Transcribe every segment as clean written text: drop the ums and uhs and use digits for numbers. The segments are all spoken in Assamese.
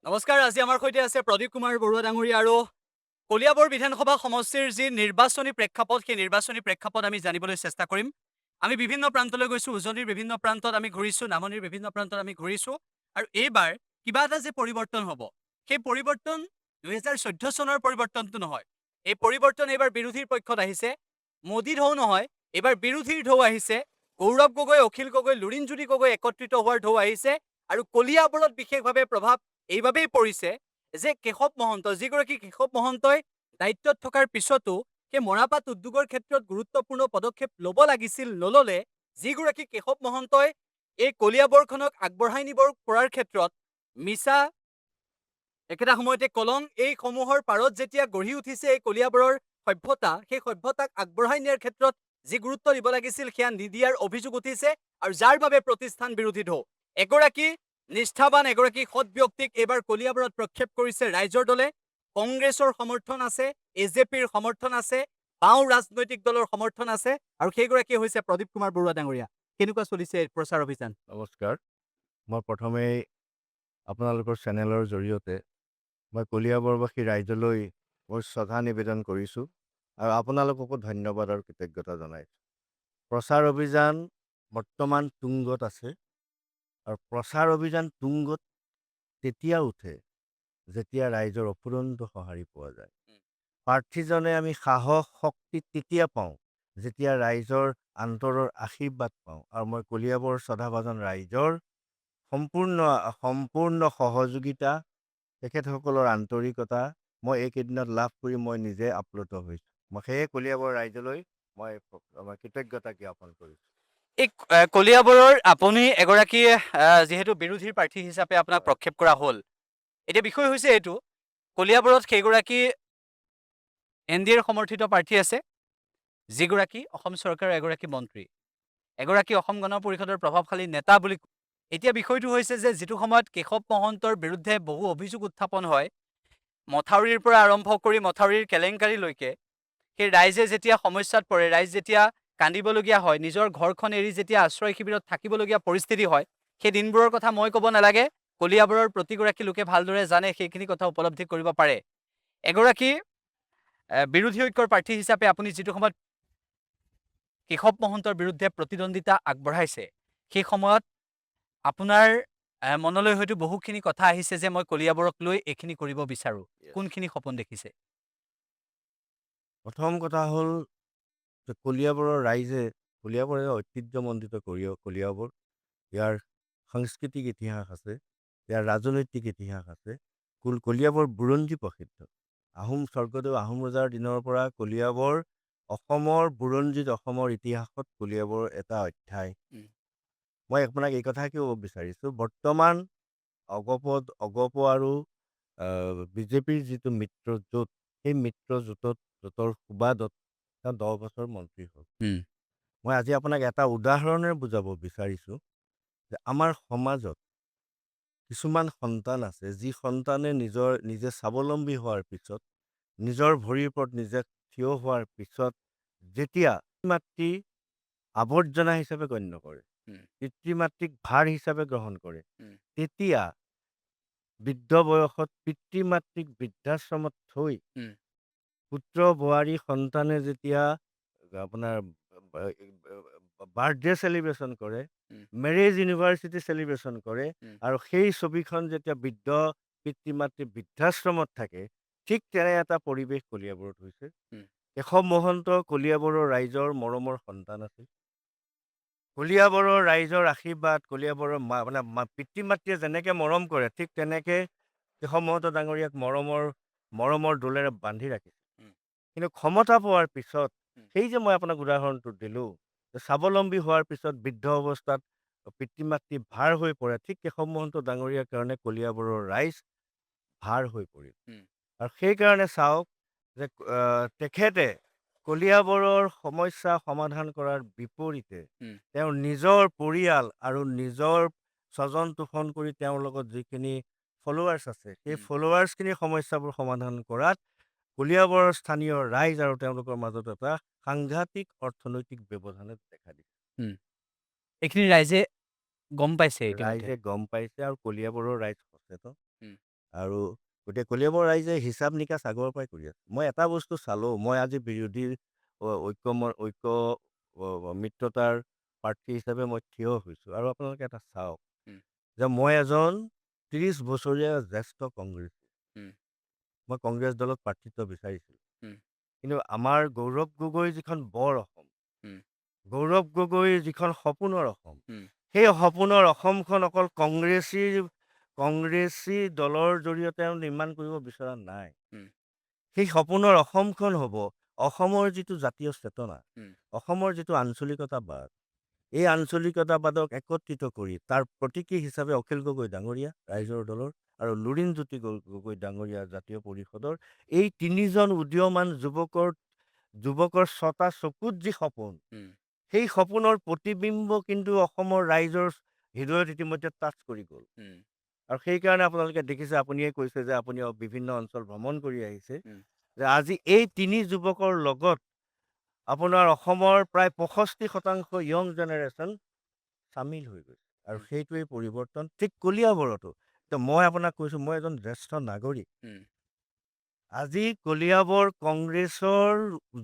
নমস্কাৰ। আজি আমাৰ সৈতে আছে প্ৰদীপ কুমাৰ বৰুৱা ডাঙৰীয়া আৰু কলিয়াবৰ বিধানসভা সমষ্টিৰ যি নিৰ্বাচনী প্ৰেক্ষাপট, সেই নিৰ্বাচনী প্ৰেক্ষাপট আমি জানিবলৈ চেষ্টা কৰিম। আমি বিভিন্ন প্ৰান্তলৈ গৈছোঁ, উজনিৰ বিভিন্ন প্ৰান্তত আমি ঘূৰিছোঁ, নামনিৰ বিভিন্ন প্ৰান্তত আমি ঘূৰিছোঁ। আৰু এইবাৰ কিবা এটা যে পৰিৱৰ্তন হ'ব, সেই পৰিৱৰ্তন ২০১৪ চনৰ পৰিৱৰ্তনটো নহয়। এই পৰিৱৰ্তন এইবাৰ বিৰোধীৰ পক্ষত আহিছে। মোদী ঢৌ নহয়, এইবাৰ বিৰোধীৰ ঢৌ আহিছে। গৌৰৱ গগৈ, অখিল গগৈ, লুৰিণজ্যোতি গগৈ একত্ৰিত হোৱাৰ ঢৌ আহিছে। আৰু কলিয়াবৰত বিশেষভাৱে প্ৰভাৱ এইবাবেই পৰিছে যে কেশৱ মহন্ত, যিগৰাকী কেশৱ মহন্তই দায়িত্বত থকাৰ পিছতো সেই মৰাপাট উদ্যোগৰ ক্ষেত্ৰত গুৰুত্বপূৰ্ণ পদক্ষেপ ল'ব লাগিছিল, নল'লে। যিগৰাকী কেশৱ মহন্তই এই কলিয়াবৰখনক আগবঢ়াই নিব পৰাৰ ক্ষেত্ৰত মিছা একেটা সময়তে কলং এইসমূহৰ পাৰত যেতিয়া গঢ়ি উঠিছে এই কলিয়াবৰৰ সভ্যতা, সেই সভ্যতাক আগবঢ়াই নিয়াৰ ক্ষেত্ৰত যি গুৰুত্ব দিব লাগিছিল সেয়া নিদিয়াৰ অভিযোগ উঠিছে। আৰু যাৰ বাবে প্ৰতিষ্ঠান বিৰোধী ঢৌ। এগৰাকী নিষ্ঠাবান, এগৰাকী সৎ ব্যক্তিক এইবাৰ কলিয়াবৰত প্ৰক্ষেপ কৰিছে ৰাইজৰ দলে। কংগ্ৰেছৰ সমৰ্থন আছে, এজেপিৰ সমৰ্থন আছে, বাওঁ ৰাজনৈতিক দলৰ সমৰ্থন আছে, আৰু সেইগৰাকী হৈছে প্ৰদীপ কুমাৰ বৰুৱা ডাঙৰীয়া। কেনেকুৱা চলিছে এই প্ৰচাৰ অভিযান? নমস্কাৰ। মই প্ৰথমেই আপোনালোকৰ চেনেলৰ জৰিয়তে মই কলিয়াবৰবাসী ৰাইজলৈ মোৰ শ্ৰদ্ধা নিবেদন কৰিছোঁ আৰু আপোনালোককো ধন্যবাদ আৰু কৃতজ্ঞতা জনাইছোঁ। প্ৰচাৰ অভিযান বৰ্তমান তুংগত আছে আৰু প্ৰচাৰ অভিযান তুংগত তেতিয়া উঠে যেতিয়া ৰাইজৰ অফুৰন্ত সঁহাৰি পোৱা যায়। প্ৰাৰ্থীজনে আমি সাহস শক্তি তেতিয়া পাওঁ যেতিয়া ৰাইজৰ আন্তৰৰ আশীৰ্বাদ পাওঁ। আৰু মই কলিয়াবৰ শ্ৰদ্ধাভাজন ৰাইজৰ সম্পূৰ্ণ সহযোগিতা, তেখেতসকলৰ আন্তৰিকতা মই এইকেইদিনত লাভ কৰি মই নিজে আপ্লুত হৈছোঁ। মই সেয়ে কলিয়াবৰ ৰাইজলৈ মই কৃতজ্ঞতা জ্ঞাপন কৰিছোঁ। এই কলিয়াবৰৰ আপুনি এগৰাকী যিহেতু বিৰোধীৰ প্ৰাৰ্থী হিচাপে আপোনাক প্ৰক্ষেপ কৰা হ'ল। এতিয়া বিষয় হৈছে এইটো, কলিয়াবৰত সেইগৰাকী NDAৰ সমৰ্থিত প্ৰাৰ্থী আছে, যিগৰাকী অসম চৰকাৰৰ এগৰাকী মন্ত্ৰী, এগৰাকী অসম গণ পৰিষদৰ প্ৰভাৱশালী নেতা বুলি। এতিয়া বিষয়টো হৈছে যে যিটো সময়ত কেশৱ মহন্তৰ বিৰুদ্ধে বহু অভিযোগ উত্থাপন হয়, মথাউৰিৰ পৰা আৰম্ভ কৰি মথাউৰিৰ কেলেংকাৰীলৈকে, সেই ৰাইজে যেতিয়া সমস্যাত পৰে, ৰাইজ যেতিয়া কান্দিবলগীয়া হয়, নিজৰ ঘৰখন এৰি যেতিয়া আশ্ৰয় শিবিৰত থাকিবলগীয়া পৰিস্থিতি হয়, সেই দিনবোৰৰ কথা মই ক'ব নালাগে। কলিয়াবৰৰ প্ৰতিগৰাকী লোকে ভালদৰে জানে, সেইখিনি কথা উপলব্ধি কৰিব পাৰে। এগৰাকী বিৰোধী ঐক্যৰ প্ৰাৰ্থী হিচাপে আপুনি যিটো সময়ত কেশৱ মহন্তৰ বিৰুদ্ধে প্ৰতিদ্বন্দ্বিতা আগবঢ়াইছে, সেই সময়ত আপোনাৰ মনলৈ হয়তো বহুখিনি কথা আহিছে যে মই কলিয়াবৰক লৈ এইখিনি কৰিব বিচাৰোঁ। কোনখিনি সপোন দেখিছে? প্ৰথম কথা হ'ল যে কলিয়াবৰৰ ৰাইজে, কলিয়াবৰে ঐতিহ্যমণ্ডিত কলিয়াবৰ, ইয়াৰ সাংস্কৃতিক ইতিহাস আছে, ইয়াৰ ৰাজনৈতিক ইতিহাস আছে। কলিয়াবৰ বুৰঞ্জী প্ৰসিদ্ধ। স্বৰ্গদেউ আহোম ৰজাৰ দিনৰ পৰা কলিয়াবৰ অসমৰ বুৰঞ্জীত, অসমৰ ইতিহাসত কলিয়াবৰ এটা অধ্যায়। মই আপোনাক এই কথা কিয় ক'ব বিচাৰিছোঁ, বৰ্তমান অগপ আৰু বিজেপিৰ যিটো মিত্ৰজোঁট, সেই জোঁটৰ সুবাদত তেওঁ 10 বছৰ মন্ত্ৰী হ'ল। মই আজি আপোনাক এটা উদাহৰণেৰে বুজাব বিচাৰিছোঁ যে আমাৰ সমাজত কিছুমান সন্তান আছে, যি সন্তানে নিজে স্বাৱলম্বী হোৱাৰ পিছত, নিজৰ ভৰিৰ ওপৰত নিজে থিয় হোৱাৰ পিছত যেতিয়া মাতৃ আৱৰ্জনা হিচাপে গণ্য কৰে, পিতৃ মাতৃক ভাৰ হিচাপে গ্ৰহণ কৰে, তেতিয়া বৃদ্ধ বয়সত পিতৃ মাতৃক বৃদ্ধাশ্ৰমত থৈ পুত্ৰ বোৱাৰী সন্তানে যেতিয়া আপোনাৰ বাৰ্থডে চেলিব্ৰেশ্যন কৰে, মেৰেজ ইউনিভাৰ্চিটি চেলিব্ৰেশ্যন কৰে, আৰু সেই ছবিখন যেতিয়া বৃদ্ধ পিতৃ মাতৃ বৃদ্ধাশ্ৰমত থাকে, ঠিক তেনে এটা পৰিৱেশ কলিয়াবৰত হৈছে। কেশৱ মহন্ত কলিয়াবৰৰ ৰাইজৰ মৰমৰ সন্তান আছিল। কলিয়াবৰৰ ৰাইজৰ আশীৰ্বাদ, কলিয়াবৰৰ পিতৃ মাতৃয়ে যেনেকে মৰম কৰে, ঠিক তেনেকে কেশৱ মহন্ত ডাঙৰীয়াক মৰমৰ দোলেৰে বান্ধি ৰাখিছে। কিন্তু ক্ষমতা পোৱাৰ পিছত, সেই যে মই আপোনাক উদাহৰণটো দিলোঁ, স্বাৱলম্বী হোৱাৰ পিছত বৃদ্ধ অৱস্থাত পিতৃ মাতৃ ভাৰ হৈ পৰে, ঠিক কেশৱ মহন্ত ডাঙৰীয়াৰ কাৰণে কলিয়াবৰৰ ৰাইজ ভাৰ হৈ পৰিল। আৰু সেইকাৰণে চাওক যে তেখেতে কলিয়াবৰৰ সমস্যা সমাধান কৰাৰ বিপৰীতে তেওঁৰ নিজৰ পৰিয়াল আৰু নিজৰ স্বজন তোষণ কৰি তেওঁৰ লগত যিখিনি ফলোৱাৰ্ছ আছে, সেই ফলোৱাৰ্ছখিনিৰ সমস্যাবোৰ সমাধান কৰাত কলিয়াবৰৰ স্থানীয় ৰাইজ আৰু তেওঁলোকৰ মাজত এটা সাংঘাতিক অৰ্থনৈতিক ব্যৱধানে দেখা দিছে। এইখিনি ৰাইজে গম পাইছে ইতিমধ্যে। ৰাইজে গম পাইছে আৰু কলিয়াবৰৰ ৰাইজ সচেতন। আৰু গতিকে কলিয়াবৰ ৰাইজে হিচাপ নিকাচ আগৰ পৰাই কৰি আছে। মই এটা বস্তু চালোঁ, মই আজি বিৰোধীৰ ঐক্য মিত্ৰতাৰ প্ৰাৰ্থী হিচাপে মই থিয় হৈছোঁ। আৰু আপোনালোকে এটা চাওক উম, যে মই এজন ৩০ বছৰীয়া জ্যেষ্ঠ কংগ্ৰেছী। উম, মই কংগ্ৰেছ দলত প্ৰাৰ্থিত্ব বিচাৰিছিলোঁ। উম, কিন্তু আমাৰ গৌৰৱ গগৈৰ যিখন বৰ অসম, উম, গৌৰৱ গগৈৰ যিখন সপোনৰ অসম, উম, সেই সপোনৰ অসমখন অকল কংগ্ৰেছী দলৰ জৰিয়তে নিৰ্মাণ কৰিব বিচৰা নাই। উম, সেই সপোনৰ অসমখন হ'ব অসমৰ যিটো জাতীয় চেতনা, উম, অসমৰ যিটো আঞ্চলিকতাবাদ, এই আঞ্চলিকতাবাদক একত্ৰিত কৰি তাৰ প্ৰতীকী হিচাপে অখিল গগৈ ডাঙৰীয়া ৰাইজৰ দলৰ আৰু লুৰিণজ্যোতি গগৈ ডাঙৰীয়া জাতীয় পৰিষদৰ এই তিনিজন উদীয়মান যুৱকৰ ছটা চকুত যি সপোন, উম, সেই সপোনৰ প্ৰতিবিম্ব কিন্তু অসমৰ ৰাইজৰ হৃদয়ত ইতিমধ্যে টাচ কৰি গ'ল। উম, আৰু সেইকাৰণে আপোনালোকে দেখিছে, আপুনিয়ে কৈছে যে আপুনি বিভিন্ন অঞ্চল ভ্ৰমণ কৰি আহিছে, উম, যে আজি এই তিনি যুৱকৰ লগত আপোনাৰ অসমৰ প্ৰায় 65% য়ং জেনেৰেশ্যন চামিল হৈ গৈছে। আৰু উম, সেইটোৱেই পৰিৱৰ্তন ঠিক কলিয়াবৰতো। তো মই আপোনাক কৈছোঁ, মই এজন জ্যেষ্ঠ নাগৰিক। উম, আজি কলিয়াবৰ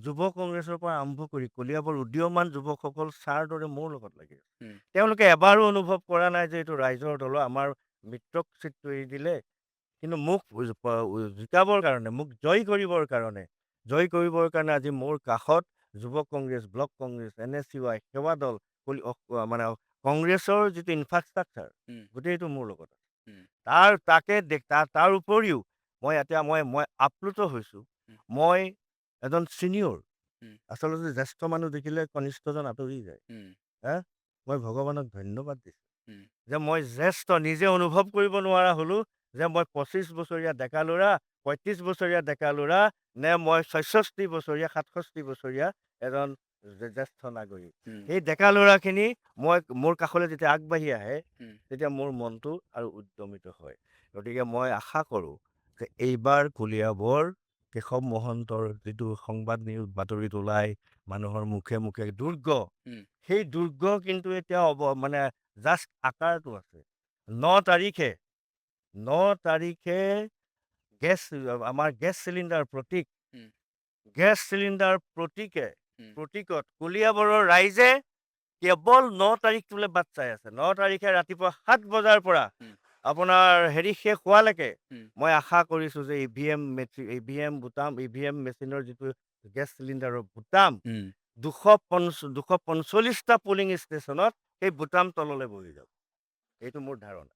যুৱ কংগ্ৰেছৰ পৰা আৰম্ভ কৰি কলিয়াবৰ উদীয়মান যুৱকসকল ছাৰ দৰে মোৰ লগত লাগি আছে। উম, তেওঁলোকে এবাৰো অনুভৱ কৰা নাই যে এইটো ৰাইজৰ দল, আমাৰ মিত্ৰক চিটটো এৰি দিলে। কিন্তু মোক জিকাবৰ কাৰণে, মোক জয় কৰিবৰ কাৰণে আজি মোৰ কাষত যুৱ কংগ্ৰেছ, ব্লক কংগ্ৰেছ, NSUI, সেৱা দল, মানে কংগ্ৰেছৰ যিটো ইনফ্ৰাষ্ট্ৰাকচাৰ, উম, গোটেইটো মোৰ লগত আছে। উম, তাৰ উপৰিও মই আপ্লুত হৈছোঁ। উম, মই এজন ছিনিয়ৰ, উম, আচলতে জ্যেষ্ঠ মানুহ দেখিলে কনিষ্ঠজন আঁতৰি যায়। উম, হা? মই ভগৱানক ধন্যবাদ দিছোঁ উম, যে মই জ্যেষ্ঠ, নিজে অনুভৱ কৰিব নোৱাৰা হ'লো যে মই 25 বছৰীয়া ডেকা ল'ৰা, 35 বছৰীয়া ডেকা ল'ৰা, নে মই 66 বছৰীয়া, 67 বছৰীয়া এজন জ্যেষ্ঠ নাগৰিক। উম, এই ডেকা ল'ৰাখিনি মোৰ কাষলৈ যেতিয়া আগবাঢ়ি আহে, উম, তেতিয়া মোৰ মনটো আৰু উদ্যমিত হয়। গতিকে মই আশা কৰোঁ যে এইবাৰ কলিয়াবৰ কেশৱ মহন্তৰ যিটো সংবাদ বাতৰিত ওলাই মানুহৰ মুখে মুখে দুৰ্গ, উম, সেই দুৰ্গ কিন্তু এতিয়া মানে জাষ্ট আকাৰটো আছে। 9 তাৰিখে আমাৰ গেছ চিলিণ্ডাৰ উম, উম, প্ৰতীকত কলিয়াবৰৰ ৰাইজে কেৱল 9 তাৰিখটোলৈ বাট চাই আছে। 9 তাৰিখে ৰাতিপুৱা 7 বজাৰ পৰা উম, আপোনাৰ শেষ হোৱালৈকে উম, মই আশা কৰিছোঁ যে EVM মেচিনৰ যিটো গেছ চিলিণ্ডাৰৰ বুটাম, উম। 245টা পলিং ষ্টেচনত সেই বুটাম তললৈ বহি যাব। এইটো মোৰ ধাৰণা।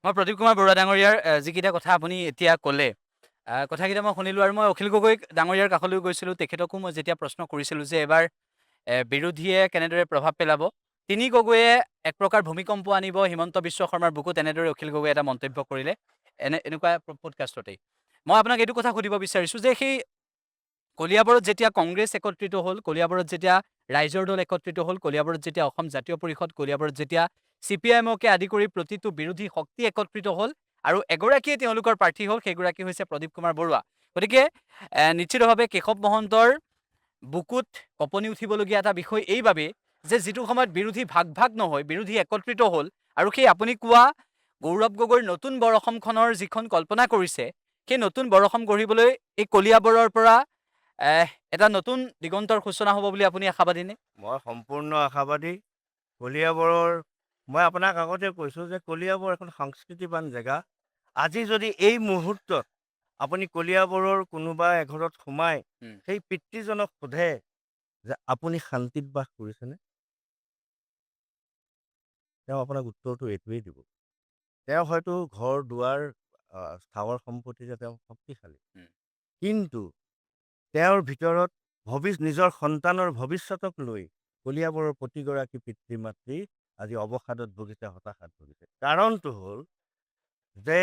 মই প্ৰদীপ কুমাৰ বৰুৱা ডাঙৰীয়াৰ যিকেইটা কথা আপুনি এতিয়া ক'লে, কথাকেইটা মই শুনিলোঁ। আৰু মই অখিল গগৈ ডাঙৰীয়াৰ কাষলৈ গৈছিলোঁ। তেখেতকো মই যেতিয়া প্ৰশ্ন কৰিছিলোঁ যে এবাৰ বিৰোধীয়ে কেনেদৰে প্ৰভাৱ পেলাব, তিনি গগৈয়ে এক প্ৰকাৰ ভূমিকম্প আনিব হিমন্ত বিশ্ব শৰ্মাৰ বুকুত, এনেদৰে অখিল গগৈয়ে এটা মন্তব্য কৰিলে এনেকুৱা পডকাষ্টতেই। মই আপোনাক এইটো কথা সুধিব বিচাৰিছোঁ যে সেই কলিয়াবৰত যেতিয়া কংগ্ৰেছ একত্ৰিত হ'ল, কলিয়াবৰত যেতিয়া ৰাইজৰ দল একত্ৰিত হ'ল, কলিয়াবৰত যেতিয়া অসম জাতীয় পৰিষদ, কলিয়াবৰত যেতিয়া CPIMকে আদি কৰি প্ৰতিটো বিৰোধী শক্তি একত্ৰিত হ'ল আৰু এগৰাকীয়ে তেওঁলোকৰ প্ৰাৰ্থী হ'ল, সেইগৰাকী হৈছে প্ৰদীপ কুমাৰ বৰুৱা। গতিকে নিশ্চিতভাৱে কেশৱ মহন্তৰ বুকুত কঁপনি উঠিবলগীয়া এটা বিষয় এইবাবেই যে যিটো সময়ত বিৰোধী ভাগ ভাগ নহয়, বিৰোধী একত্ৰিত হ'ল, আৰু সেই আপুনি কোৱা গৌৰৱ গগৈৰ নতুন বৰ অসমখনৰ যিখন কল্পনা কৰিছে, সেই নতুন বৰ অসম গঢ়িবলৈ এই কলিয়াবৰৰ পৰা এটা নতুন দিগন্তৰ সূচনা হ'ব বুলি আপুনি আশাবাদীনে? মই সম্পূৰ্ণ আশাবাদী। মই আপোনাক আগতে কৈছোঁ যে কলিয়াবৰ এখন সংস্কৃতিবান জেগা। আজি যদি এই মুহূৰ্তত আপুনি কলিয়াবৰৰ কোনোবা এঘৰত সোমাই উম, সেই পিতৃজনক সোধে যে আপুনি শান্তিত বাস কৰিছেনে, তেওঁ আপোনাক উত্তৰটো এইটোৱেই দিব। তেওঁ হয়তো ঘৰ দুৱাৰ স্থাৱৰ সম্পত্তিৰে তেওঁ শক্তিশালী, উম, কিন্তু তেওঁৰ ভিতৰত নিজৰ সন্তানৰ ভৱিষ্যতক লৈ কলিয়াবৰৰ প্ৰতিগৰাকী পিতৃ মাতৃ আজি অৱসাদত ভুগিছে, হতাশাত ভুগিছে। কাৰণটো হ'ল যে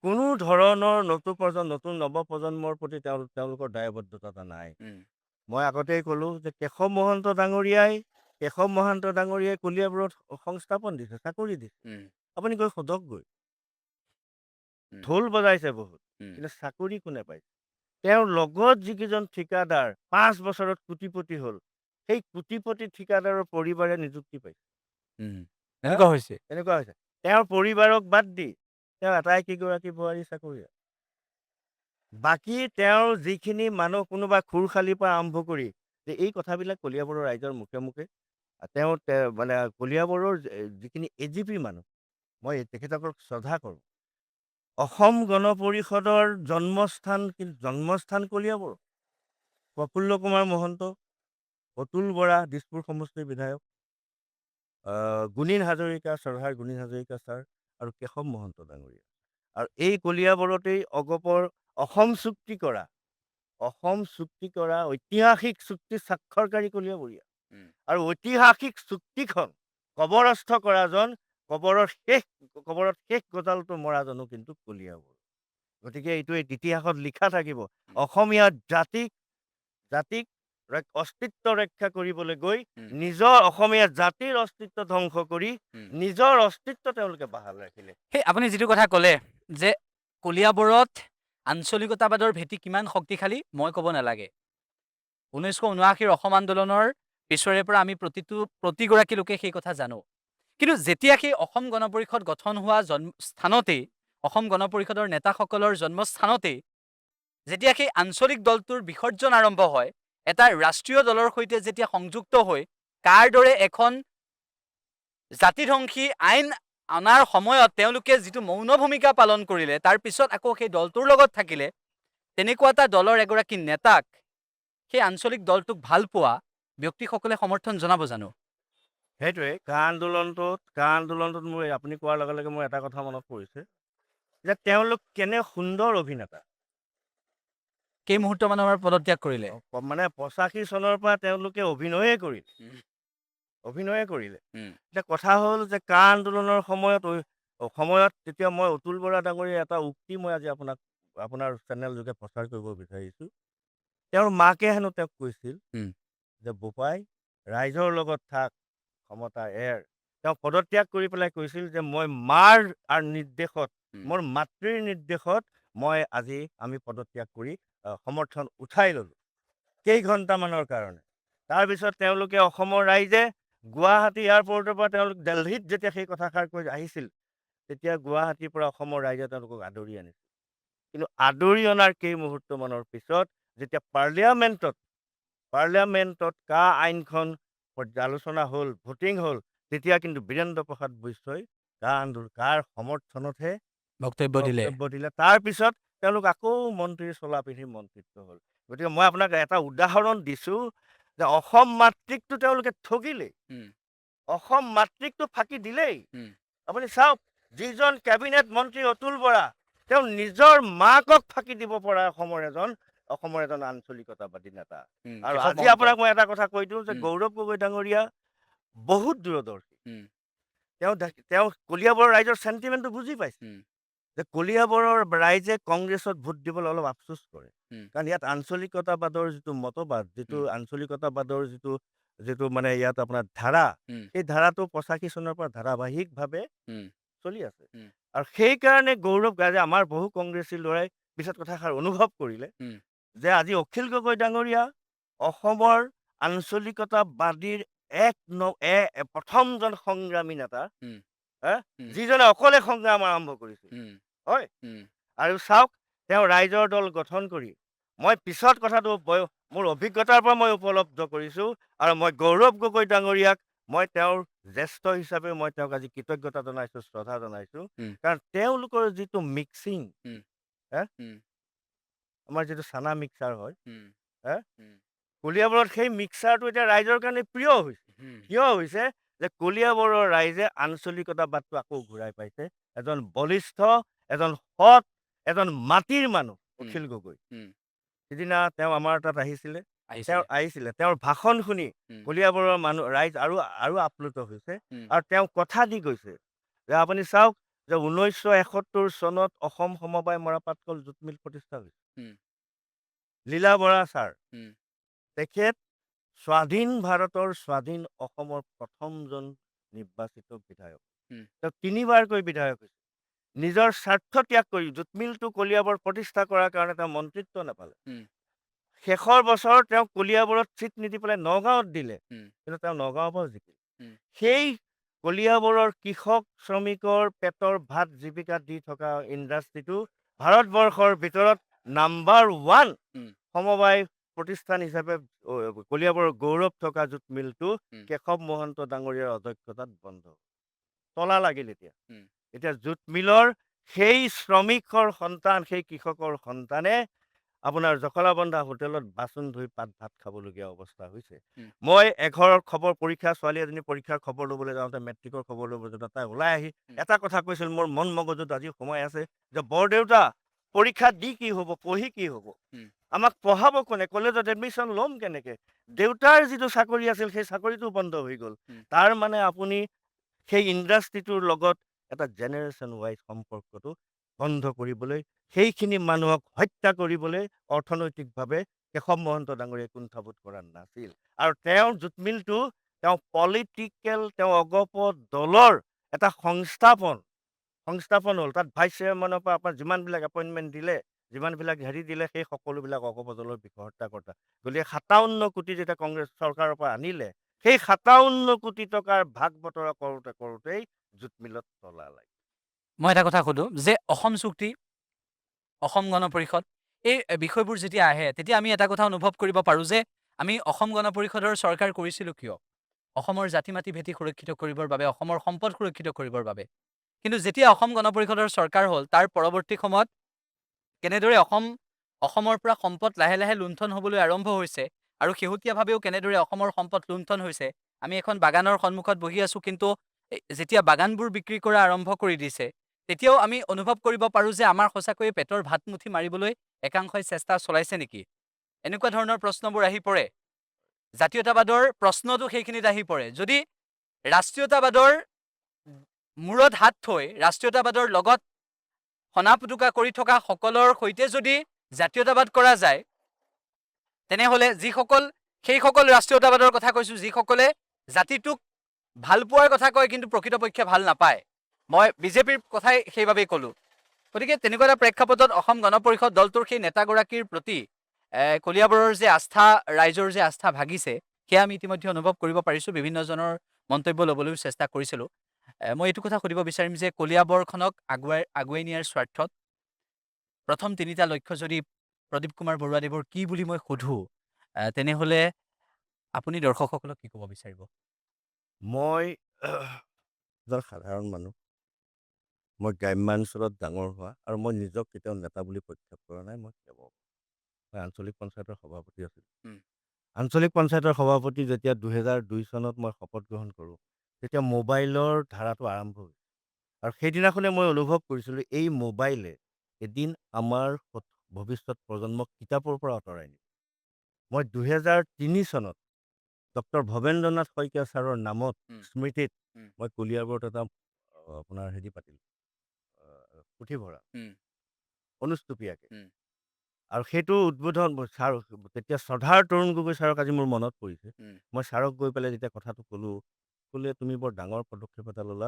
কোনো ধৰণৰ নতুন নৱপ্ৰজন্মৰ প্ৰতি তেওঁলোকৰ দায়বদ্ধতা নাই। উম, মই আগতেই ক'লোঁ যে কেশৱ মহন্ত ডাঙৰীয়াই কলিয়াবৰত সংস্থাপন দিছে, চাকৰি দিছে। উম, আপুনি গৈ সোধকগৈ, উম, ঢোল বজাইছে বহুত, উম, কিন্তু চাকৰি কোনে পাইছে? তেওঁৰ লগত যিকেইজন ঠিকাদাৰ 5 বছৰত কোটিপতি হ'ল, সেই কোটিপতি ঠিকাদাৰৰ পৰিবাৰে নিযুক্তি পাইছে। উম, হা? এনেকুৱা হৈছে। এনেকুৱা হৈছে। তেওঁৰ পৰিবাৰক বাদ দি তেওঁ এটাই কেইগৰাকী বোৱাৰী চাকৰিয়াল। বাকী তেওঁৰ যিখিনি মানুহ কোনোবা খুৰশালিৰ পৰা আৰম্ভ কৰি যে এই কথাবিলাক কলিয়াবৰৰ ৰাইজৰ মুখে মুখে মানে কলিয়াবৰৰ যিখিনি এজিপি মানুহ মই তেখেতসকলক শ্ৰদ্ধা কৰোঁ। অসম গণ পৰিষদৰ জন্মস্থান কলিয়াবৰ। প্ৰফুল্ল কুমাৰ মহন্ত, অতুল বৰা দিছপুৰ সমষ্টিৰ বিধায়ক, গুণীন হাজৰিকা চৰহাৰ গুণীন হাজৰিকা ছাৰ আৰু কেশৱ মহন্ত ডাঙৰীয়া। আৰু এই কলিয়াবৰতেই অগপৰ অসম চুক্তি কৰা ঐতিহাসিক চুক্তি স্বাক্ষৰকাৰী কলিয়াবৰীয়া। আৰু ঐতিহাসিক চুক্তিখন কবৰস্থ কৰাজন কবৰত শেষ গজালটো মৰাজনো কিন্তু কলিয়াবৰ। গতিকে এইটো ইতিহাসত লিখা থাকিব। অসমীয়া জাতিক অস্তিত্ব ৰক্ষা কৰিবলৈ গৈ নিজৰ অসমীয়া জাতিৰ অস্তিত্ব ধ্বংস কৰি নিজৰ অস্তিত্ব তেওঁলোকে বাহাল ৰাখিলে। সেই আপুনি যিটো কথা ক'লে যে কলিয়াবৰত আঞ্চলিকতাবাদৰ ভেটি কিমান শক্তিশালী মই ক'ব নালাগে। 1979 অসম আন্দোলনৰ পিছৰে পৰা আমি প্ৰতিগৰাকী লোকে সেই কথা জানো। কিন্তু যেতিয়া সেই অসম গণ পৰিষদ গঠন হোৱা স্থানতেই, অসম গণ পৰিষদৰ নেতাসকলৰ জন্মস্থানতেই যেতিয়া সেই আঞ্চলিক দলটোৰ বিসৰ্জন আৰম্ভ হয়, এটা ৰাষ্ট্ৰীয় দলৰ সৈতে যেতিয়া সংযুক্ত হৈ কাৰ দৰে এখন জাতিধ্বংসী আইন অনাৰ সময়ত তেওঁলোকে যিটো মৌন ভূমিকা পালন কৰিলে, তাৰ পিছত আকৌ সেই দলটোৰ লগত থাকিলে, তেনেকুৱা এটা দলৰ এগৰাকী নেতাক সেই আঞ্চলিক দলটোক ভাল পোৱা ব্যক্তিসকলে সমৰ্থন জনাব জানো? সেইটোৱে কা আন্দোলনটোত মোৰ আপুনি কোৱাৰ লগে লগে মোৰ এটা কথা মনত পৰিছে যে তেওঁলোক কেনে সুন্দৰ অভিনেতা। কেই মুহূৰ্তমানৰ পদত্যাগ কৰিলে। মানে 85 চনৰ পৰা তেওঁলোকে অভিনয়ে কৰিলে। এতিয়া কথা হ'ল যে কা আন্দোলনৰ সময়ত তেতিয়া মই অতুল বৰা ডাঙৰীয়া এটা উক্তি মই আজি আপোনাৰ চেনেল যোগে প্ৰচাৰ কৰিব বিচাৰিছোঁ। তেওঁৰ মাকে হেনো তেওঁক কৈছিল যে বোপাই ৰাইজৰ লগত থাক, ক্ষমতা এৰ। তেওঁ পদত্যাগ কৰি পেলাই কৈছিল যে মই মাৰ নিৰ্দেশত, মোৰ মাতৃৰ নিৰ্দেশত আমি পদত্যাগ কৰি সমৰ্থন উঠাই ললোঁ কেইঘণ্টামানৰ কাৰণে। তাৰপিছত তেওঁলোকে অসমৰ ৰাইজে গুৱাহাটী এয়াৰপৰ্টৰ পৰা তেওঁলোক দিল্লীত যেতিয়া সেই কথাষাৰ কৈ আহিছিল, তেতিয়া গুৱাহাটীৰ পৰা অসমৰ ৰাইজে তেওঁলোকক আদৰি আনিছিল। কিন্তু আদৰি অনাৰ কেইমুহূৰ্তমানৰ পিছত যেতিয়া পাৰ্লিয়ামেণ্টত কা আইনখন আলোচনা হ'ল, ভোটিং হ'ল, তেতিয়া কিন্তু বীৰেন্দ্ৰ প্ৰসাদ বৈশ্যই কাৰ সমৰ্থনতহে বক্তব্য দিলে। তাৰপিছত তেওঁলোক আকৌ মন্ত্ৰীৰ চলা পিন্ধি মন্ত্ৰিত্ব হ'ল। গতিকে মই আপোনাক এটা উদাহৰণ দিছোঁ যে অসম মাতৃকটো তেওঁলোকে ঠগিলেই, অসম মাতৃকটো ফাঁকি দিলেই। আপুনি চাওক, যিজন কেবিনেট মন্ত্ৰী অতুল বৰা, তেওঁ নিজৰ মাকক ফাঁকি দিব পৰা অসমৰ এজন আঞ্চলিকতাবাদী নেতা। আৰু আজি আপোনাক মই এটা কথা কৈ দিওঁ যে গৌৰৱ গগৈ ডাঙৰীয়া বহুত দূৰদৰ্শী। তেওঁ কলিয়াবৰৰ ৰাইজৰ চেণ্টিমেণ্টটো বুজি পাইছে যে কলিয়াবৰৰ ৰাইজে কংগ্ৰেছত ভোট দিবলৈ অলপ আফচোচ কৰে। কাৰণ ইয়াত আঞ্চলিকতাবাদৰ যিটো মতবাদ, আঞ্চলিকতাবাদৰ যিটো মানে ইয়াত আপোনাৰ ধাৰা, সেই ধাৰাটো 85 চনৰ পৰা ধাৰাবাহিকভাৱে চলি আছে। আৰু সেইকাৰণে গৌৰৱ গাজে আমাৰ বহু কংগ্ৰেছী ল'ৰাই পিছত কথাষাৰ অনুভৱ কৰিলে যে আজি অখিল গগৈ ডাঙৰীয়া অসমৰ আঞ্চলিকতাবাদীৰ প্ৰথমজন সংগ্ৰামী নেতা, যিজনে অকলে সংগ্ৰাম আৰম্ভ কৰিছিল। হয়। আৰু চাওক, তেওঁ ৰাইজৰ দল গঠন কৰি, মই পিছত কথাটো মোৰ অভিজ্ঞতাৰ পৰা মই উপলব্ধ কৰিছোঁ, আৰু মই গৌৰৱ গগৈ ডাঙৰীয়াক মই তেওঁৰ জ্যেষ্ঠ হিচাপে মই তেওঁক আজি কৃতজ্ঞতা জনাইছোঁ, শ্ৰদ্ধা জনাইছোঁ। কাৰণ তেওঁলোকৰ যিটো মিক্সিং, আমাৰ যিটো চানা মিক্সাৰ হয়, কলিয়াবৰত সেই মিক্সাৰটো এতিয়া ৰাইজৰ কাৰণে প্ৰিয় হৈছে। কিয় হৈছে যে কলিয়াবৰৰ ৰাইজে আঞ্চলিকতাবাদটো আকৌ ঘূৰাই পাইছে। এজন বলিষ্ঠ, এজন সৎ, এজন মাটিৰ মানুহ অখিল গগৈ। সিদিনা তেওঁ আমাৰ তাত আহিছিলে। তেওঁৰ ভাষণ শুনি কলিয়াবৰৰ ৰাইজ আৰু আপ্লুত হৈছে। আৰু তেওঁ কথা দি গৈছে যে আপুনি চাওক যে 1971 চনত অসম সমবায় মৰাপাটকল জুট মিল প্ৰতিষ্ঠা হৈছিল। লীলা বৰা ছাৰ, তেখেত স্বাধীন ভাৰতৰ, স্বাধীন অসমৰ প্ৰথমজন নিৰ্বাচিত বিধায়ক। তেওঁ 3বাৰকৈ বিধায়ক হৈছে। নিজৰ স্বাৰ্থ ত্যাগ কৰি জুট মিলটো কলিয়াবৰ প্ৰতিষ্ঠা কৰাৰ কাৰণে তেওঁ মন্ত্ৰিত্ব নাপালে। শেষৰ বছৰ তেওঁ কলিয়াবৰত চিট নিদি পেলাই নগাঁৱত দিলে, কিন্তু তেওঁ নগাঁৱৰ পৰাও জিকিল। সেই কলিয়াবৰৰ কৃষক শ্ৰমিকৰ পেটৰ ভাত জীৱিকা দি থকা ইণ্ডাষ্ট্ৰিটো ভাৰতবৰ্ষৰ ভিতৰত নাম্বাৰ 1 উম, সমবায় প্ৰতিষ্ঠান হিচাপে কলিয়াবৰৰ গৌৰৱ থকা জুট মিলটো উম। কেশৱ মহন্ত ডাঙৰীয়াৰ অধ্যক্ষতাত বন্ধ তলা লাগিল এতিয়া উম। এতিয়া জুট মিলৰ সেই শ্ৰমিকৰ সন্তান সেই কৃষকৰ সন্তানে আপোনাৰ জখলাবন্ধা হোটেলত বাচন ধুই ভাত খাবলগীয়া অৱস্থা হৈছে উম। মই এঘৰৰ খবৰ পৰীক্ষা ছোৱালী এজনী পৰীক্ষাৰ খবৰ ল'বলৈ যাওঁতে মেট্ৰিকৰ খবৰ ল'বলৈ যাওঁতে তাই ওলাই আহি এটা কথা কৈছিল মোৰ মন মগজুত আজি সোমাই আছে যে বৰদেউতা পৰীক্ষা দি কি হ'ব পঢ়ি কি হ'ব উম। আমাক পঢ়াব কোনে কলেজত এডমিশ্যন ল'ম কেনেকে দেউতাৰ যিটো চাকৰি আছিল সেই চাকৰিটো বন্ধ হৈ গ'ল উম। তাৰ মানে আপুনি সেই ইণ্ডাষ্ট্ৰিটোৰ লগত এটা জেনেৰেশ্যন ৱাইজ সম্পৰ্কটো বন্ধ কৰিবলৈ সেইখিনি মানুহক হত্যা কৰিবলৈ অৰ্থনৈতিকভাৱে কেশৱ মহন্ত ডাঙৰীয়াই কুণ্ঠাবোধ কৰা নাছিল আৰু তেওঁৰ জুট মিলটো তেওঁ পলিটিকেল তেওঁ অগপ দলৰ এটা সংস্থাপন হ'ল তাত ভাইচ চেয়াৰমেনৰ পৰা আপোনাৰ যিমানবিলাক এপইণ্টমেণ্ট দিলে যিমানবিলাক হেৰি দিলে সেই সকলোবিলাক অগপ দলৰ হত্যাকৰ্তা গতিকে 57 কোটি যেতিয়া কংগ্ৰেছ চৰকাৰৰ পৰা আনিলে সেই 57 কোটি টকাৰ ভাগ বতৰা কৰোঁতেই জুট মিলত তলা লাগে মই এটা কথা সুধো যে অসম চুক্তি অসম গণ পৰিষদ এই বিষয়বোৰ যেতিয়া আহে তেতিয়া আমি এটা কথা অনুভৱ কৰিব পাৰোঁ যে আমি অসম গণ পৰিষদৰ চৰকাৰ কৰিছিলোঁ কিয় অসমৰ জাতি মাটি ভেটি সুৰক্ষিত কৰিবৰ বাবে অসমৰ সম্পদ সুৰক্ষিত কৰিবৰ বাবে কিন্তু যেতিয়া অসম গণ পৰিষদৰ চৰকাৰ হ'ল তাৰ পৰৱৰ্তী সময়ত কেনেদৰে অসমৰ পৰা সম্পদ লাহে লাহে লুণ্ঠন হ'বলৈ আৰম্ভ হৈছে আৰু শেহতীয়াভাৱেও কেনেদৰে অসমৰ সম্পদ লুণ্ঠন হৈছে আমি এখন বাগানৰ সন্মুখত বহি আছোঁ কিন্তু যেতিয়া বাগানবোৰ বিক্ৰী কৰা আৰম্ভ কৰি দিছে তেতিয়াও আমি অনুভৱ কৰিব পাৰোঁ যে আমাৰ সঁচাকৈয়ে পেটৰ ভাত মুঠি মাৰিবলৈ একাংশই চেষ্টা চলাইছে নেকি এনেকুৱা ধৰণৰ প্ৰশ্নবোৰ আহি পৰে জাতীয়তাবাদৰ প্ৰশ্নটো সেইখিনিত আহি পৰে যদি ৰাষ্ট্ৰীয়তাবাদৰ মূৰত হাত থৈ ৰাষ্ট্ৰীয়তাবাদৰ লগত সনা পুতুকা কৰি থকা সকলৰ সৈতে যদি জাতীয়তাবাদ কৰা যায় তেনেহ'লে সেইসকল ৰাষ্ট্ৰীয়তাবাদৰ কথা কৈছোঁ যিসকলে জাতিটোক ভাল পোৱাৰ কথা কয় কিন্তু প্ৰকৃতপক্ষে ভাল নাপায় মই বিজেপিৰ কথাই সেইবাবেই ক'লোঁ গতিকে তেনেকুৱা এটা প্ৰেক্ষাপটত অসম গণ পৰিষদ দলটোৰ সেই নেতাগৰাকীৰ প্ৰতি কলিয়াবৰৰ যে আস্থা ৰাইজৰ যে আস্থা ভাগিছে সেয়া আমি ইতিমধ্যে অনুভৱ কৰিব পাৰিছোঁ বিভিন্নজনৰ মন্তব্য ল'বলৈও চেষ্টা কৰিছিলোঁ মই এইটো কথা সুধিব বিচাৰিম যে কলিয়াবৰখনক আগুৱাই নিয়াৰ স্বাৰ্থত প্ৰথম 3টা লক্ষ্য যদি প্ৰদীপ কুমাৰ বৰুৱাদেৱৰ কি বুলি মই সোধোঁ তেনেহ'লে আপুনি দৰ্শকসকলক কি ক'ব বিচাৰিব মই এজন সাধাৰণ মানুহ মই গ্ৰাম্যাঞ্চলত ডাঙৰ হোৱা আৰু মই নিজক কেতিয়াও নেতা বুলি প্ৰক্ষেপ কৰা নাই মই আঞ্চলিক পঞ্চায়তৰ সভাপতি আছিলোঁ আঞ্চলিক পঞ্চায়তৰ সভাপতি যেতিয়া 2002 চনত মই শপত গ্ৰহণ কৰোঁ তেতিয়া মোবাইলৰ ধাৰাটো আৰম্ভ হৈছিল আৰু সেইদিনাখনে মই অনুভৱ কৰিছিলোঁ এই মোবাইলে এদিন আমাৰ ভৱিষ্যত প্ৰজন্মক কিতাপৰ পৰা আঁতৰাই নিয়ে মই 2003 চনত ডক্টৰ ভৱেন্দ্ৰনাথ শইকীয়া ছাৰৰ নামত স্মৃতিত মই কলিয়াবৰত এটা আপোনাৰ হেৰি পাতিলোঁ পুথিভঁৰাল অনুষ্টুপীয়াকৈ আৰু সেইটো উদ্বোধন ছাৰ তেতিয়া শ্ৰদ্ধাৰ তৰুণ গগৈ ছাৰক আজি মোৰ মনত পৰিছে মই ছাৰক গৈ পেলাই যেতিয়া কথাটো ক'লে তুমি বৰ ডাঙৰ পদক্ষেপ এটা ল'লা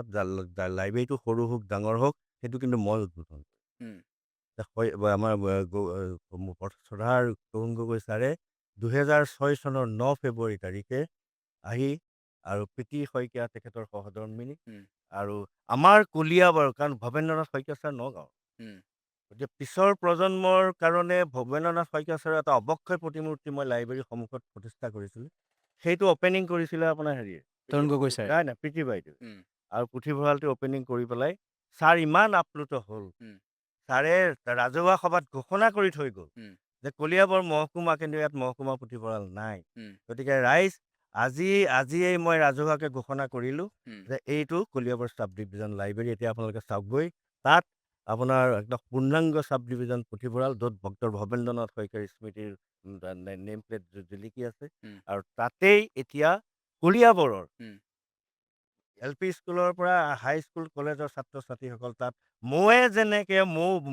লাইব্ৰেৰীটো সৰু হওক ডাঙৰ হওক সেইটো কিন্তু মই উদ্বোধন আমাৰ শ্ৰদ্ধাৰ তৰুণ গগৈ ছাৰে 2006 চনৰ 9 ফেব্ৰুৱাৰী তাৰিখে আহি আৰু প্ৰীতি শইকীয়া তেখেতৰ সহধৰ্মিনী আৰু আমাৰ কলিয়াবৰ কাৰণ ভৱেন্দ্ৰনাথ শইকীয়া ছাৰ নগাঁও গতিকে পিছৰ প্ৰজন্মৰ কাৰণে ভৱেন্দ্ৰনাথ শইকীয়া ছাৰৰ এটা অৱক্ষয় প্ৰতিমূৰ্তি মই লাইব্ৰেৰীৰ সন্মুখত প্ৰতিষ্ঠা কৰিছিলোঁ সেইটো অপেনিং কৰিছিলে আপোনাৰ হেৰিয়ে তৰুণ গগৈ ছাৰে নাই প্ৰীতি বাইদেউ আৰু পুথিভঁৰালটো অপেনিং কৰি পেলাই ছাৰ ইমান আপ্লুত হ'ল ছাৰে ৰাজহুৱা সভাত ঘোষণা কৰি থৈ গ'ল যে কলিয়াবৰ মহকুমা কিন্তু ইয়াত মহকুমা পুথিভঁৰাল নাই গতিকে ৰাইজ আজিয়েই মই ৰাজহুৱাকৈ ঘোষণা কৰিলোঁ যে এইটো কলিয়াবৰ চাব ডিভিজন লাইব্ৰেৰী এতিয়া আপোনালোকে চাওকগৈ তাত আপোনাৰ একদম পূৰ্ণাংগ চাব ডিভিজন পুথিভঁৰাল য'ত ডক্টৰ ভৱেন্দ্ৰনাথ শইকীয়াৰ স্মৃতিৰ নেম প্লেট জিলিকি আছে আৰু তাতেই এতিয়া কলিয়াবৰৰ LP স্কুলৰ পৰা হাই স্কুল কলেজৰ ছাত্ৰ ছাত্ৰীসকল তাত মৌৱে যেনেকে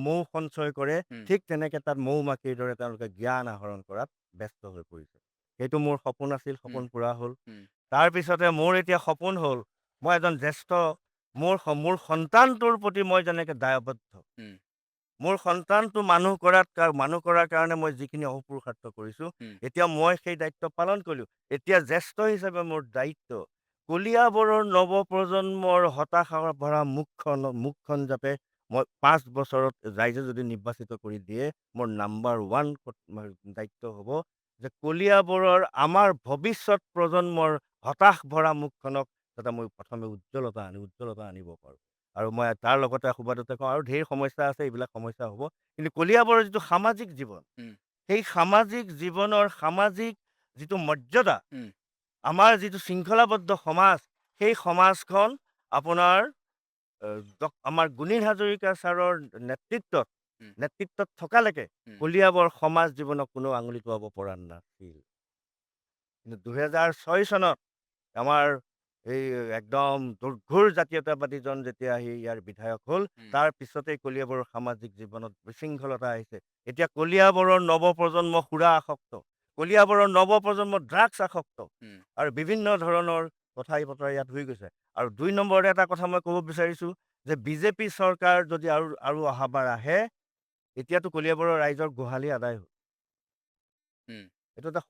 মৌ সঞ্চয় কৰে ঠিক তেনেকে তাত মৌ মাখিৰ দৰে তেওঁলোকে জ্ঞান আহৰণ কৰাত ব্যস্ত হৈ পৰিছে সেইটো মোৰ সপোন আছিল সপোন পূৰা হ'ল তাৰপিছতে মোৰ এতিয়া সপোন হ'ল মই এজন জ্যেষ্ঠ মোৰ সন্তানটোৰ প্ৰতি মই যেনেকে দায়বদ্ধ মোৰ সন্তানটো মানুহ কৰাৰ কাৰণে মই যিখিনি অপুৰুষাৰ্থ কৰিছোঁ এতিয়া মই সেই দায়িত্ব পালন কৰিলোঁ এতিয়া জ্যেষ্ঠ হিচাপে মোৰ দায়িত্ব কলিয়াবৰৰ নৱপ্ৰজন্মৰ হতাশাৰ ভৰা মুখখন যাতে মই 5 বছৰত ৰাইজে যদি নিৰ্বাচিত কৰি দিয়ে, মোৰ নাম্বাৰ 1 দায়িত্ব হ'ব যে কলিয়াবৰৰ আমাৰ ভৱিষ্যত প্ৰজন্মৰ হতাশ ভৰা মুখখনক যাতে মই প্ৰথমে উজ্জ্বলতা আনিব পাৰোঁ। আৰু মই তাৰ লগতে সুবাদতে কওঁ আৰু ঢেৰ সমস্যা আছে, এইবিলাক সমস্যা হ'ব। কিন্তু কলিয়াবৰৰ যিটো সামাজিক জীৱন, উম, সেই সামাজিক জীৱনৰ সামাজিক যিটো মৰ্যাদা, উম, আমাৰ যিটো শৃংখলাবদ্ধ সমাজ, সেই সমাজখন আপোনাৰ আমাৰ গুণীন হাজৰিকা ছাৰৰ উম, নেতৃত্বত থকালৈকে উম, কলিয়াবৰ সমাজ জীৱনক কোনো আঙুলি টোৱাব পৰা নাছিল। কিন্তু 2006 চনত আমাৰ এই একদম দুৰ্ঘোৰ জাতীয়তাবাদীজন যেতিয়া আহি ইয়াৰ বিধায়ক হ'ল, উম, তাৰ পিছতেই কলিয়াবৰৰ সামাজিক জীৱনত বিশৃংখলতা আহিছে। এতিয়া কলিয়াবৰৰ নৱপ্ৰজন্ম সুৰা আসক্ত, কলিয়াবৰৰ নৱপ্ৰজন্ম ড্ৰাগছ আসক্ত উম, আৰু বিভিন্ন ধৰণৰ কথাই বতৰা ইয়াত হৈ গৈছে। আৰু 2 নম্বৰতে এটা কথা মই ক'ব বিচাৰিছোঁ যে বিজেপি চৰকাৰ যদি আৰু অহাবাৰ আহে, এতিয়াতো কলিয়াবৰৰ ৰাইজৰ গোহালি আদায় হ'ল। উম, এইটো এটা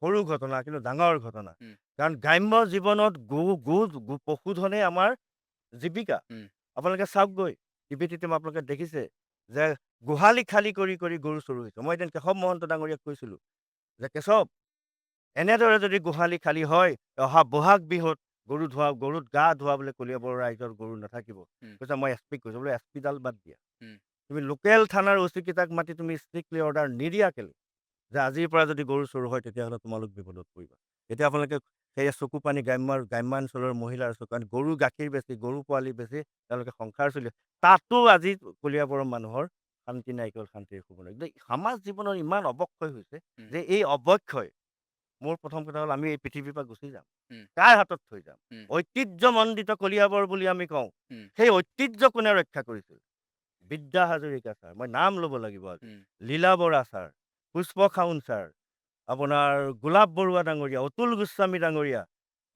সৰু ঘটনা, কিন্তু ডাঙৰ ঘটনা। উম, কাৰণ গ্ৰাম্য জীৱনত পশুধনেই আমাৰ জীৱিকা। উম, আপোনালোকে চাওকগৈ, টিভিত আপোনালোকে দেখিছে যে গোহালি খালী কৰি গৰু চুৰ হৈছে। মই এদিন কেশৱ মহন্ত ডাঙৰীয়াক কৈছিলোঁ যে কেশৱ, এনেদৰে যদি গোহালি খালী হয়, অহা বহাগ বিহুত গৰুত গা ধুৱাবলৈ কলিয়াবৰৰ ৰাইজৰ গৰু নাথাকিব। উম, কৈছে মই এছ পিক কৈছোঁ, বোলে এছ পিডাল বাদ দিয়া। উম, তুমি লোকেল থানাৰ অচিকেইটাক মাতি তুমি ষ্ট্ৰিক্টলি অৰ্ডাৰ নিদিয়া কেলে? যে আজিৰ পৰা যদি গৰু চুৰ হয়, তেতিয়াহ'লে তোমালোক বিপদত পৰিবা। এতিয়া আপোনালোকে সেই চকু পানী গ্ৰাম্যাঞ্চলৰ মহিলাৰ চকু পানী, গৰু গাখীৰ বেচি, গৰু পোৱালি বেচি তেওঁলোকে সংসাৰ চলি আছে। তাতো আজি কলিয়াবৰৰ মানুহৰ শান্তি নাইকিয়া, শান্তিৰে শুব নোৱাৰে। সমাজ জীৱনৰ ইমান অৱক্ষয় হৈছে উম, যে এই অৱক্ষয়, মোৰ প্ৰথম কথা হ'ল আমি এই পৃথিৱীৰ পৰা গুচি যাম। উম, কাৰ হাতত থৈ যাম? উম, ঐতিহ্যমণ্ডিত কলিয়াবৰ বুলি আমি কওঁ। উম, সেই ঐতিহ্য কোনে ৰক্ষা কৰিছিল? বিদ্যা হাজৰিকা ছাৰ, মই নাম ল'ব লাগিব আজি। উম, লীলা বৰা ছাৰ, পুষ্প খাউন ছাৰ, আপোনাৰ গোলাপ বৰুৱা ডাঙৰীয়া, অতুল গোস্বামী ডাঙৰীয়া,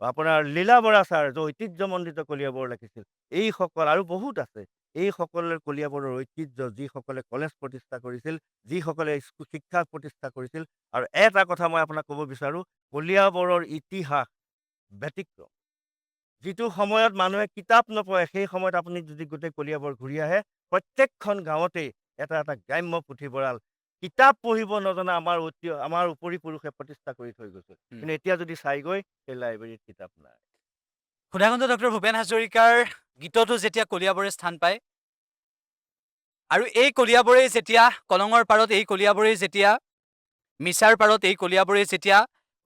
আপোনাৰ লীলা বৰা ছাৰ, যে ঐতিহ্যমণ্ডিত কলিয়াবৰ ৰাখিছিল। এইসকল আৰু বহুত আছে। এইসকলে কলিয়াবৰৰ ঐতিহ্য, যিসকলে কলেজ প্ৰতিষ্ঠা কৰিছিল, যিসকলে শিক্ষা প্ৰতিষ্ঠা কৰিছিল। আৰু এটা কথা মই আপোনাক ক'ব বিচাৰোঁ, কলিয়াবৰৰ ইতিহাস ব্যতিক্ৰম। যিটো সময়ত মানুহে কিতাপ নপঢ়ে, সেই সময়ত আপুনি যদি গোটেই কলিয়াবৰ ঘূৰি আহে, প্ৰত্যেকখন গাঁৱতেই এটা গ্ৰাম্য পুথিভঁৰাল, কিতাপ পঢ়িব নজনা আমাৰ উপৰি পুৰুষে প্ৰতিষ্ঠা কৰি থৈ গৈছে। উম। কিন্তু এতিয়া যদি চাইগৈ, সেই লাইব্ৰেৰীত কিতাপ নাই। সুধাকণ্ঠ ডক্টৰ ভূপেন হাজৰিকাৰ গীততো যেতিয়া কলিয়াবৰে স্থান পায়, আৰু এই কলিয়াবৰেই যেতিয়া কলঙৰ পাৰত, এই কলিয়াবৰেই যেতিয়া মিছাৰ পাৰত, এই কলিয়াবৰেই যেতিয়া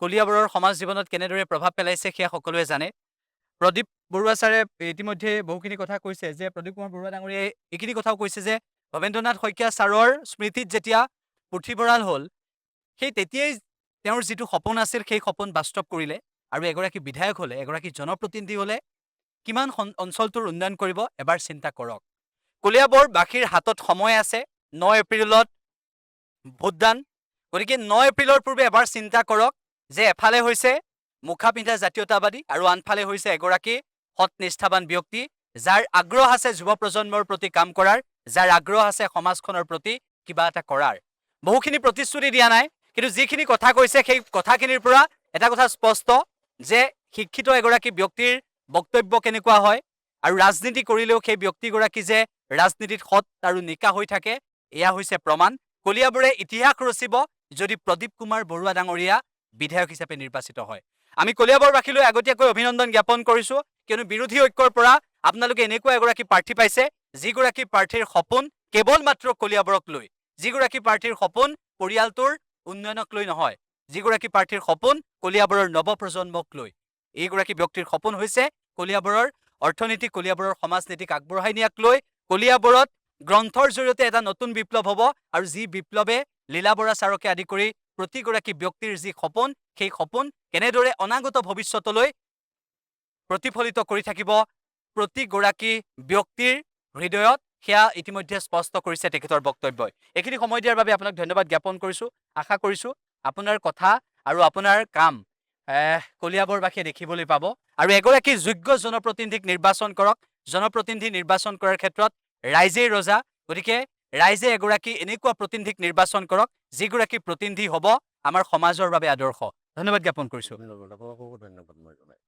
কলিয়াবৰৰ সমাজ জীৱনত কেনেদৰে প্ৰভাৱ পেলাইছে, সেয়া সকলোৱে জানে। প্ৰদীপ বৰুৱা ছাৰে ইতিমধ্যে বহুখিনি কথা কৈছে, যে প্ৰদীপ কুমাৰ বৰুৱা ডাঙৰীয়াই এইখিনি কথাও কৈছে যে ভৱেন্দ্ৰনাথ শইকীয়া ছাৰৰ স্মৃতিত যেতিয়া পুথিভঁৰাল হ'ল, সেই তেতিয়াই তেওঁৰ যিটো সপোন আছিল, সেই সপোন বাস্তৱ কৰিলে। আৰু এগৰাকী বিধায়ক হ'লে, এগৰাকী জনপ্ৰতিনিধি হ'লে কিমান অঞ্চলটোৰ উন্নয়ন কৰিব, এবাৰ চিন্তা কৰক। কলিয়াবৰবাসীৰ হাতত সময় আছে, 9 এপ্ৰিলত ভোটদান। গতিকে 9 এপ্ৰিলৰ পূৰ্বে এবাৰ চিন্তা কৰক যে এফালে হৈছে মুখা পিন্ধা জাতীয়তাবাদী, আৰু আনফালে হৈছে এগৰাকী সৎ নিষ্ঠাবান ব্যক্তি, যাৰ আগ্ৰহ আছে যুৱ প্ৰজন্মৰ প্ৰতি কাম কৰাৰ, যাৰ আগ্ৰহ আছে সমাজখনৰ প্ৰতি কিবা এটা কৰাৰ। বহুখিনি প্ৰতিশ্ৰুতি দিয়া নাই, কিন্তু যিখিনি কথা কৈছে, সেই কথাখিনিৰ পৰা এটা কথা স্পষ্ট যে শিক্ষিত এগৰাকী ব্যক্তিৰ বক্তব্য কেনেকুৱা হয়, আৰু ৰাজনীতি কৰিলেও সেই ব্যক্তিগৰাকী যে ৰাজনীতিত সৎ আৰু নিকা হৈ থাকে, এয়া হৈছে প্ৰমাণ। কলিয়াবৰে ইতিহাস ৰচিব যদি প্ৰদীপ কুমাৰ বৰুৱা ডাঙৰীয়া বিধায়ক হিচাপে নিৰ্বাচিত হয়। আমি কলিয়াবৰবাসীলৈ আগতীয়াকৈ অভিনন্দন জ্ঞাপন কৰিছো, কিয়নো বিৰোধী ঐক্যৰ পৰা আপোনালোকে এনেকুৱা এগৰাকী প্ৰাৰ্থী পাইছে, যিগৰাকী প্ৰাৰ্থীৰ সপোন কেৱল মাত্ৰ কলিয়াবৰক লৈ, যিগৰাকী প্ৰাৰ্থীৰ সপোন পৰিয়ালটোৰ উন্নয়নক লৈ নহয়, যিগৰাকী প্ৰাৰ্থীৰ সপোন কলিয়াবৰৰ নৱপ্ৰজন্মক লৈ। এইগৰাকী ব্যক্তিৰ সপোন হৈছে কলিয়াবৰৰ অৰ্থনীতি, কলিয়াবৰৰ সমাজনীতিক আগবঢ়াই নিয়াক লৈ। কলিয়াবৰত গ্ৰন্থৰ জৰিয়তে এটা নতুন বিপ্লৱ হ'ব, আৰু যি বিপ্লৱে লীলা বৰা ছাৰকে আদি কৰি প্ৰতিগৰাকী ব্যক্তিৰ যি সপোন, সেই সপোন কেনেদৰে অনাগত ভৱিষ্যতলৈ প্ৰতিফলিত কৰি থাকিব প্ৰতিগৰাকী ব্যক্তিৰ হৃদয়ত, সেয়া ইতিমধ্যে স্পষ্ট কৰিছে তেখেতৰ বক্তব্যই। এইখিনি সময় দিয়াৰ বাবে আপোনাক ধন্যবাদ জ্ঞাপন কৰিছো। আশা কৰিছো আপোনাৰ কথা আৰু আপোনাৰ কাম কলিয়াবৰবাসীয়ে দেখিবলৈ পাব, আৰু এগৰাকী যোগ্য জনপ্ৰতিনিধিক নিৰ্বাচন কৰক। জনপ্ৰতিনিধি নিৰ্বাচন কৰাৰ ক্ষেত্ৰত ৰাইজেই ৰজা। গতিকে ৰাইজে এগৰাকী এনেকুৱা প্ৰতিনিধিক নিৰ্বাচন কৰক, যিগৰাকী প্ৰতিনিধি হ'ব আমাৰ সমাজৰ বাবে আদৰ্শ। ধন্যবাদ জ্ঞাপন কৰিছো। আপোনালোককো ধন্যবাদ মই জনাই